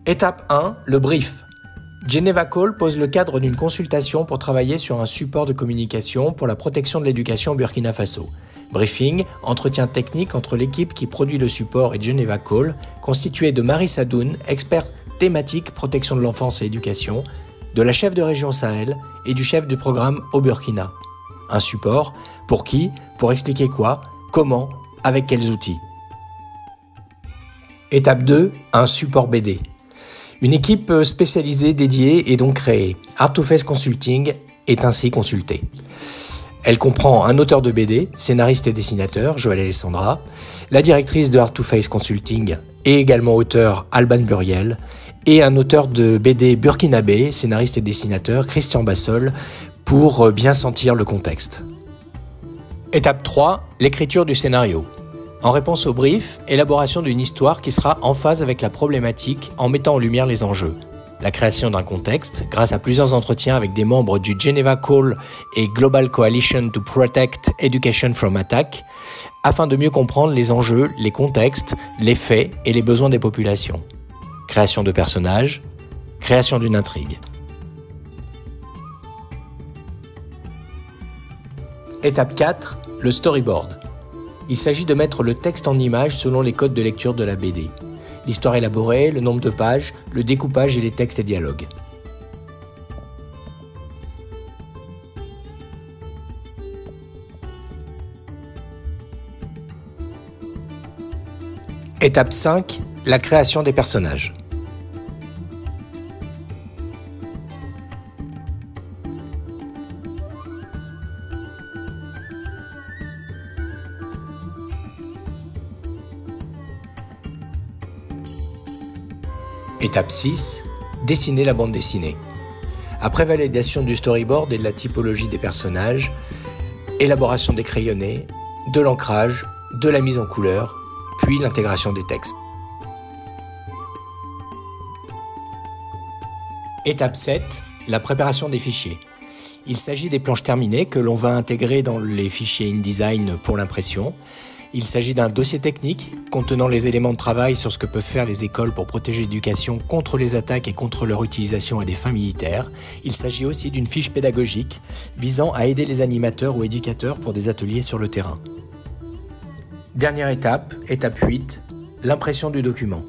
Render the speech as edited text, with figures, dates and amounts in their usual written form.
Étape 1, le brief. Geneva Call pose le cadre d'une consultation pour travailler sur un support de communication pour la protection de l'éducation au Burkina Faso. Briefing, entretien technique entre l'équipe qui produit le support et Geneva Call, constituée de Marie Sadoun, experte thématique protection de l'enfance et éducation, de la chef de région Sahel et du chef du programme au Burkina. Un support, pour qui, pour expliquer quoi, comment, avec quels outils. Étape 2, un support BD. Une équipe spécialisée dédiée est donc créée. Art2Face Consulting est ainsi consultée. Elle comprend un auteur de BD, scénariste et dessinateur, Joël Alessandra, la directrice de Art2Face Consulting et également auteur, Alban Buriel, et un auteur de BD burkinabé, scénariste et dessinateur, Christian Bassol, pour bien sentir le contexte. Étape 3, l'écriture du scénario. En réponse au brief, élaboration d'une histoire qui sera en phase avec la problématique en mettant en lumière les enjeux. La création d'un contexte, grâce à plusieurs entretiens avec des membres du Geneva Call et Global Coalition to Protect Education from Attack, afin de mieux comprendre les enjeux, les contextes, les faits et les besoins des populations. Création de personnages, création d'une intrigue. Étape 4, le storyboard. Il s'agit de mettre le texte en images selon les codes de lecture de la BD. L'histoire élaborée, le nombre de pages, le découpage et les textes et dialogues. Étape 5, la création des personnages. Étape 6, dessiner la bande dessinée. Après validation du storyboard et de la typologie des personnages, élaboration des crayonnés, de l'ancrage, de la mise en couleur, puis l'intégration des textes. Étape 7, la préparation des fichiers. Il s'agit des planches terminées que l'on va intégrer dans les fichiers InDesign pour l'impression. Il s'agit d'un dossier technique contenant les éléments de travail sur ce que peuvent faire les écoles pour protéger l'éducation contre les attaques et contre leur utilisation à des fins militaires. Il s'agit aussi d'une fiche pédagogique visant à aider les animateurs ou éducateurs pour des ateliers sur le terrain. Dernière étape, étape 8, l'impression du document.